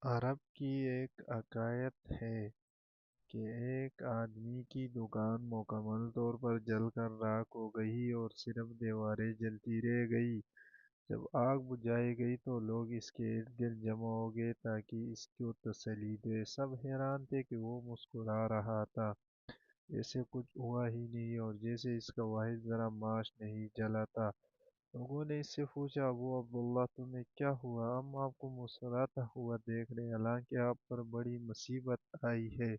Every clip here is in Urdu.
عرب کی ایک عقائد ہے کہ ایک آدمی کی دکان مکمل طور پر جل کر راکھ ہو گئی اور صرف دیواریں جلتی رہ گئی۔ جب آگ بجھائی گئی تو لوگ اس کے ارد گرد جمع ہو گئے تاکہ اس کو تسلی دے۔ سب حیران تھے کہ وہ مسکرا رہا تھا، جیسے کچھ ہوا ہی نہیں اور جیسے اس کا واحد ذرا ماش نہیں جلا تھا۔ لوگوں نے اس سے پوچھا، ابو عبداللہ تمہیں کیا ہوا؟ ہم آپ کو مسکراتا ہوا دیکھ رہے ہیں، حالانکہ آپ پر بڑی مصیبت آئی ہے۔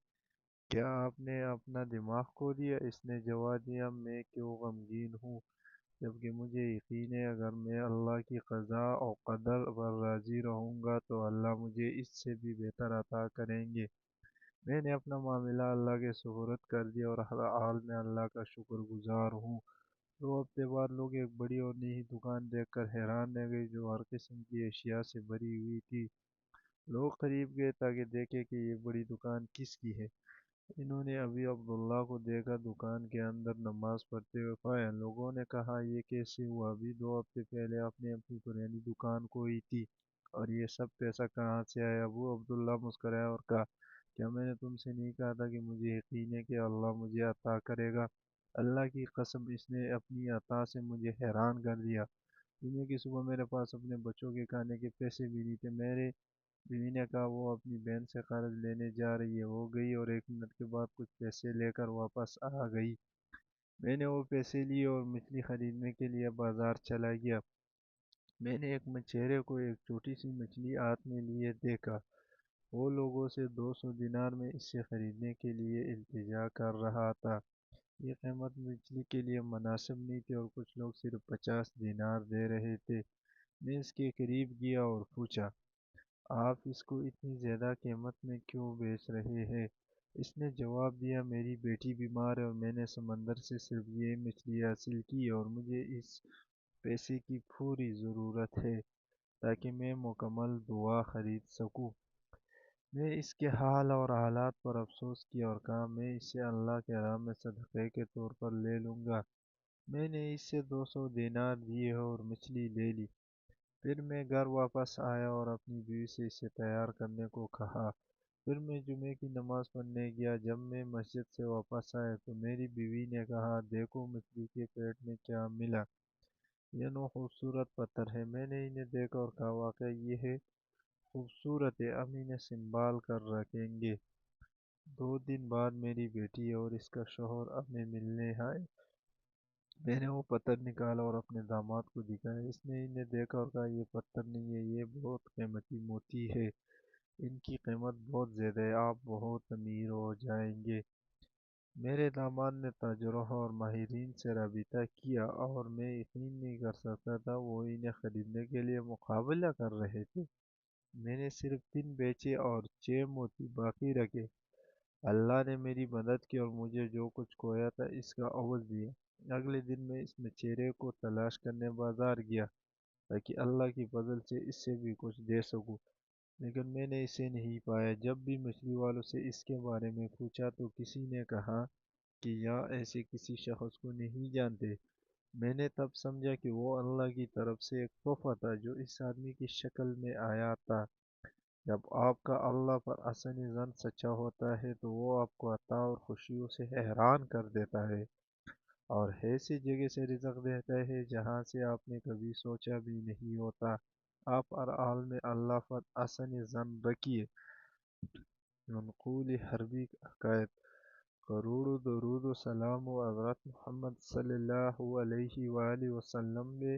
کیا آپ نے اپنا دماغ کھو دیا؟ اس نے جواب دیا، میں کیوں غمگین ہوں، جبکہ مجھے یقین ہے اگر میں اللہ کی قضاء و قدر پر راضی رہوں گا تو اللہ مجھے اس سے بھی بہتر عطا کریں گے۔ میں نے اپنا معاملہ اللہ کے سپرد کر دیا اور ہر حال میں اللہ کا شکر گزار ہوں۔ 2 ہفتے بعد لوگ ایک بڑی اور نئی دکان دیکھ کر حیران رہ گئے جو ہر قسم کی اشیاء سے بھری ہوئی تھی۔ لوگ قریب گئے تاکہ دیکھیں کہ یہ بڑی دکان کس کی ہے۔ انہوں نے ابی عبداللہ کو دیکھا، دکان کے اندر نماز پڑھتے ہوئے پایا۔ لوگوں نے کہا، یہ کیسے ہوا؟ ابھی 2 ہفتے پہلے آپ نے اپنی پرانی دکان کھوئی تھی، اور یہ سب پیسہ کہاں سے آیا؟ ابو عبداللہ مسکرایا اور کہا، کیا میں نے تم سے نہیں کہا تھا کہ مجھے یقین ہے کہ اللہ مجھے عطا کرے گا؟ اللہ کی قسم، اس نے اپنی عطا سے مجھے حیران کر دیا۔ جمعے کی صبح میرے پاس اپنے بچوں کے کھانے کے پیسے بھی نہیں تھے۔ میرے بیوی نے کہا وہ اپنی بہن سے قرض لینے جا رہی ہے۔ وہ گئی اور 1 منٹ کے بعد کچھ پیسے لے کر واپس آ گئی۔ میں نے وہ پیسے لیے اور مچھلی خریدنے کے لیے بازار چلا گیا۔ میں نے ایک مچھیرے کو ایک چھوٹی سی مچھلی ہاتھ میں لیے دیکھا۔ وہ لوگوں سے 200 دینار میں اسے خریدنے کے لیے التجا کر رہا تھا۔ یہ قیمت مچھلی کے لیے مناسب نہیں تھی اور کچھ لوگ صرف 50 دینار دے رہے تھے۔ میں اس کے قریب گیا اور پوچھا، آپ اس کو اتنی زیادہ قیمت میں کیوں بیچ رہے ہیں؟ اس نے جواب دیا، میری بیٹی بیمار ہے اور میں نے سمندر سے صرف یہ مچھلی حاصل کی اور مجھے اس پیسے کی فوری ضرورت ہے تاکہ میں مکمل دوا خرید سکوں۔ میں اس کے حال اور حالات پر افسوس کیا اور کہا، میں اسے اللہ کے راہ میں صدقے کے طور پر لے لوں گا۔ میں نے اسے 200 دینار دیے اور مچھلی لے لی۔ پھر میں گھر واپس آیا اور اپنی بیوی سے اسے تیار کرنے کو کہا۔ پھر میں جمعے کی نماز پڑھنے گیا۔ جب میں مسجد سے واپس آیا تو میری بیوی نے کہا، دیکھو مچھلی کے پیٹ میں کیا ملا۔ یہ 9 خوبصورت پتھر ہیں۔ میں نے انہیں دیکھا اور کہا، واقعی یہ ہے خوبصورت ہے، ہم انہیں سنبھال کر رکھیں گے۔ 2 دن بعد میری بیٹی اور اس کا شوہر ہمیں ملنے آئے۔ میں نے وہ پتھر نکالا اور اپنے داماد کو دکھایا۔ اس نے انہیں دیکھا اور کہا، یہ پتھر نہیں ہے، یہ بہت قیمتی موتی ہے، ان کی قیمت بہت زیادہ ہے، آپ بہت امیر ہو جائیں گے۔ میرے داماد نے تاجروں اور ماہرین سے رابطہ کیا اور میں یقین نہیں کر سکتا تھا وہ انہیں خریدنے کے لیے مقابلہ کر رہے تھے۔ میں نے صرف 3 بیچے اور 6 موتی باقی رکھے۔ اللہ نے میری مدد کی اور مجھے جو کچھ کھویا تھا اس کا عوض دیا۔ اگلے دن میں اس چہرے کو تلاش کرنے بازار گیا تاکہ اللہ کی فضل سے اس سے بھی کچھ دے سکوں، لیکن میں نے اسے نہیں پایا۔ جب بھی مچھلی والوں سے اس کے بارے میں پوچھا تو کسی نے کہا کہ یہاں ایسے کسی شخص کو نہیں جانتے۔ میں نے تب سمجھا کہ وہ اللہ کی طرف سے ایک تحفہ تھا جو اس آدمی کی شکل میں آیا تھا۔ جب آپ کا اللہ پر حسن ظن سچا ہوتا ہے تو وہ آپ کو عطا اور خوشیوں سے حیران کر دیتا ہے اور ایسی جگہ سے رزق دیتا ہے جہاں سے آپ نے کبھی سوچا بھی نہیں ہوتا۔ آپ ہر حال میں اللہ پر حسن ظن رکھیے۔ منقول حربی عقائد۔ کروڑوں درود و سلام و حضرت محمد صلی اللہ علیہ وآلہ وسلم میں،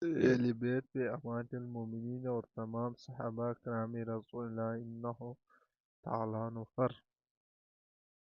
اہل بیت پہ، امہات المومنین اور تمام صحابہ کرام رضوان اللہ عنہم تعالیٰ عنہ پر۔